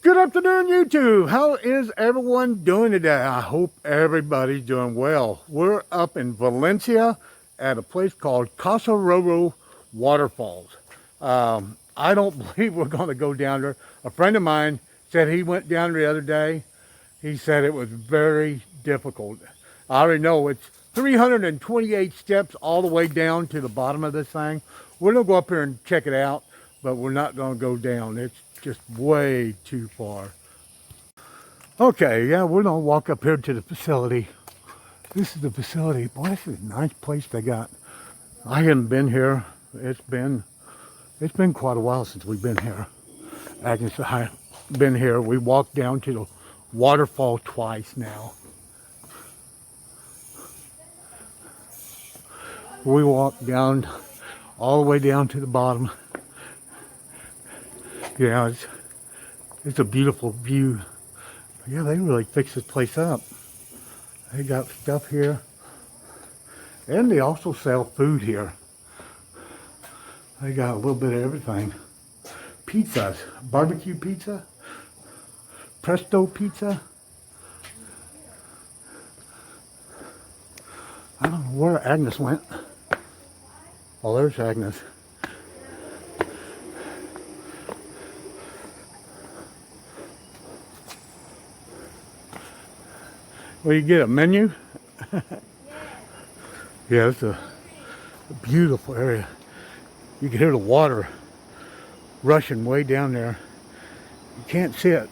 Good afternoon, YouTube. How is everyone doing today? I hope everybody's doing well. We're up in Valencia at a place called Casaroro Waterfalls. I don't believe we're going to go down there. A friend of mine said he went down the other day. He said it was very difficult. I already know it's 328 steps all the way down to the bottom of this thing. We're going to go up here and check it out, but we're not going to go down. It's just way too far. Okay, yeah, we're going to walk up here to the facility. This is the facility. Boy, this is a nice place they got. I haven't been here. It's been quite a while since we've been here. Agnes and I have been here. We walked down to the waterfall twice now. We walked down all the way down to the bottom. Yeah, it's a beautiful view. But yeah, they really fixed this place up. They got stuff here. And they also sell food here. They got a little bit of everything. Pizzas, barbecue pizza, presto pizza. I don't know where Agnes went. Oh, there's Agnes. Well, you get a menu? Yeah, it's a beautiful area. You can hear the water rushing way down there. You can't see it,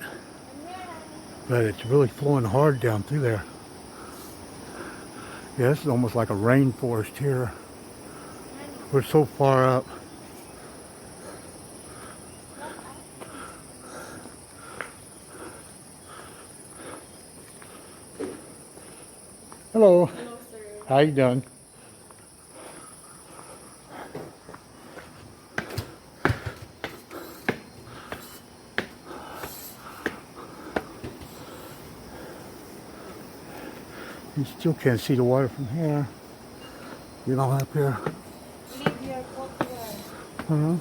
but it's really flowing hard down through there. Yeah, this is almost like a rainforest here. We're so far up. Hello. Hello, sir. How you doing? You still can't see the water from here. Get on up here. Leave your coat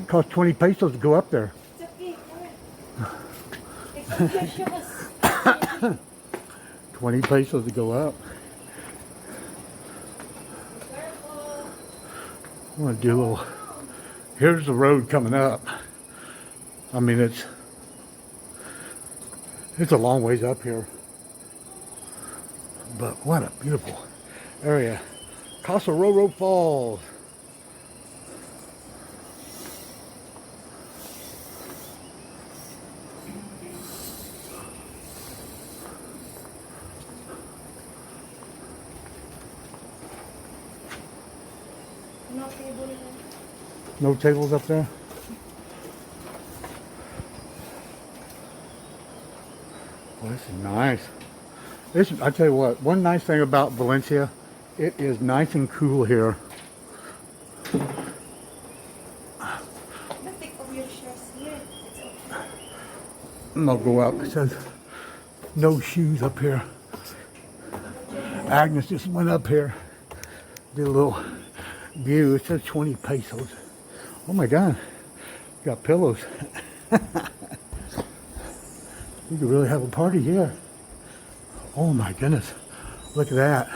It costs 20 pesos to go up there. It's okay, come on. It's your shoes. 20 pesos to go up. Careful. I want to do a little. Here's the road coming up. I mean, it's a long ways up here. But what a beautiful area. Casaroro Falls. No table here. No tables up there? Well, this is nice. I tell you what, one nice thing about Valencia, it is nice and cool here. Don't take off your shoes here. It's okay. I'm gonna go out. It says no shoes up here. Agnes just went up here, did a little view. It says 20 pesos. Oh my God, got pillows. You could really have a party here. Oh my goodness, look at that.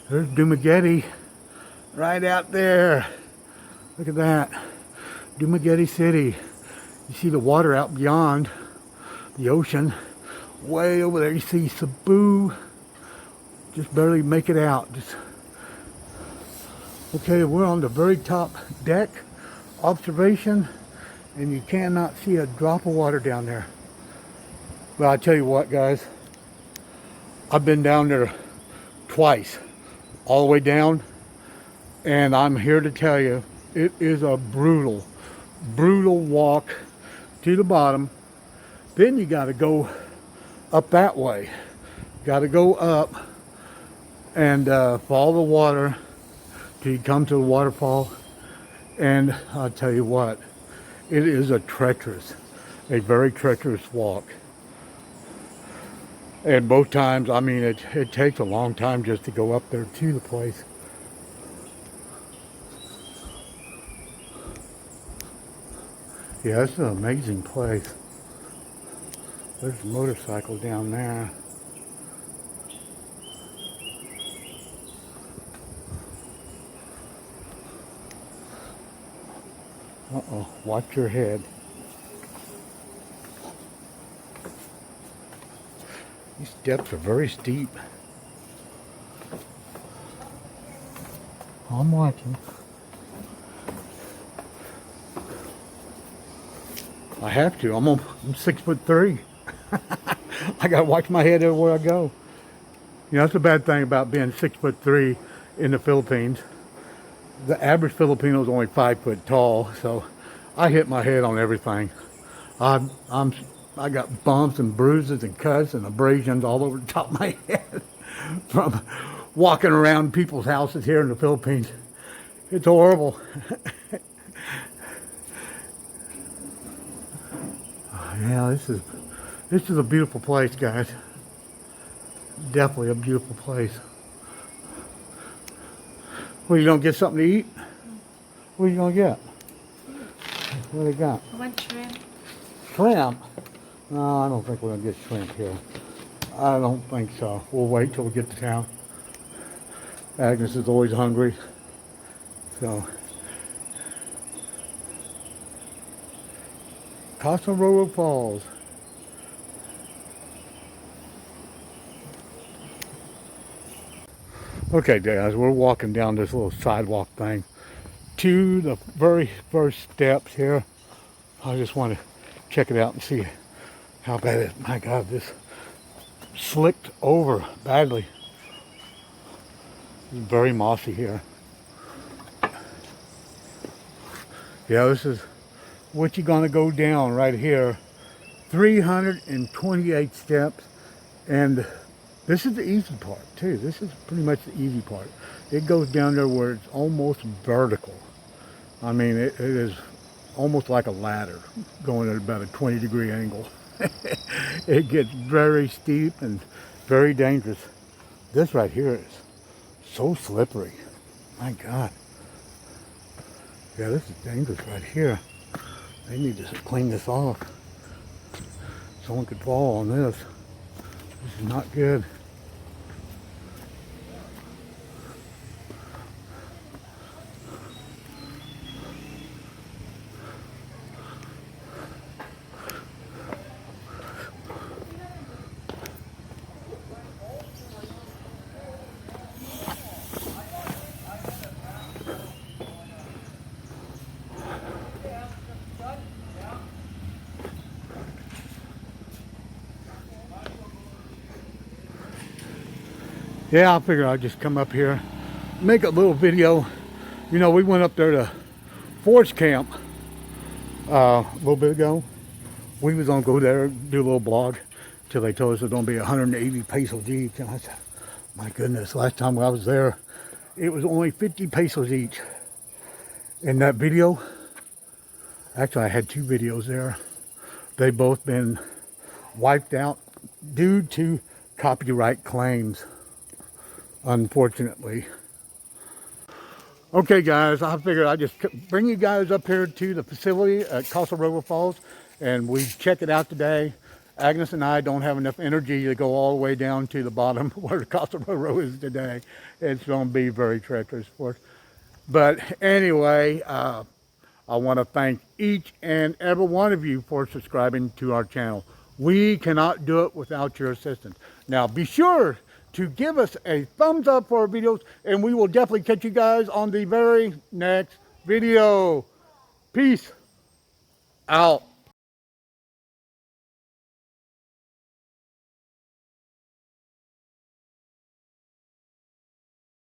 There's Dumaguete right out there. Look at that, Dumaguete City. You see the water out beyond the ocean. Way over there you see Cebu. Just barely make it out. Okay, we're on the very top deck, observation, and you cannot see a drop of water down there. But I tell you what, guys, I've been down there twice, all the way down, and I'm here to tell you, it is a brutal, brutal walk to the bottom. Then you got to go up that way. Got to go up and follow the water till you come to the waterfall. And I'll tell you what, it is a very treacherous walk. And both times, I mean, it takes a long time just to go up there to the place. Yeah, this is an amazing place. There's a motorcycle down there. Uh-oh, watch your head. These steps are very steep. I'm watching. I have to. I'm 6'3". I gotta watch my head everywhere I go. You know, that's the bad thing about being 6'3" in the Philippines. The average Filipino is only 5 foot tall, so I hit my head on everything. I got bumps and bruises and cuts and abrasions all over the top of my head from walking around people's houses here in the Philippines. It's horrible. Yeah, this is a beautiful place, guys. Definitely a beautiful place. Well, you gonna get something to eat? What are you gonna get? What do they got? I want shrimp. Shrimp? No, I don't think we're gonna get shrimp here. I don't think so. We'll wait till we get to town. Agnes is always hungry, so. Casaroro Falls. Okay, guys, we're walking down this little sidewalk thing to the very first steps here. I just want to check it out and see how bad it is. My God, this slicked over badly. It's very mossy here. Yeah, this is what you're gonna go down right here. 328 steps, and this is the easy part too. This is pretty much the easy part. It goes down there where it's almost vertical. I mean, it is almost like a ladder going at about a 20-degree angle. It gets very steep and very dangerous. This right here is so slippery. My God. Yeah, this is dangerous right here. They need to clean this off. Someone could fall on this. This is not good. Yeah, I figured I'd just come up here, make a little video. You know, we went up there to Forest Camp a little bit ago. We was gonna go there, do a little blog, till they told us it was gonna be 180 pesos each. And I said, my goodness, last time I was there, it was only 50 pesos each. In that video, actually I had two videos there. They both been wiped out due to copyright claims, unfortunately. Okay guys, I figured I'd just bring you guys up here to the facility at Casaroro Falls, and we check it out today. Agnes and I don't have enough energy to go all the way down to the bottom where the Casaroro is today. It's going to be very treacherous for us. But anyway, I want to thank each and every one of you for subscribing to our channel. We cannot do it without your assistance. Now be sure to give us a thumbs up for our videos, and we will definitely catch you guys on the very next video. Peace out.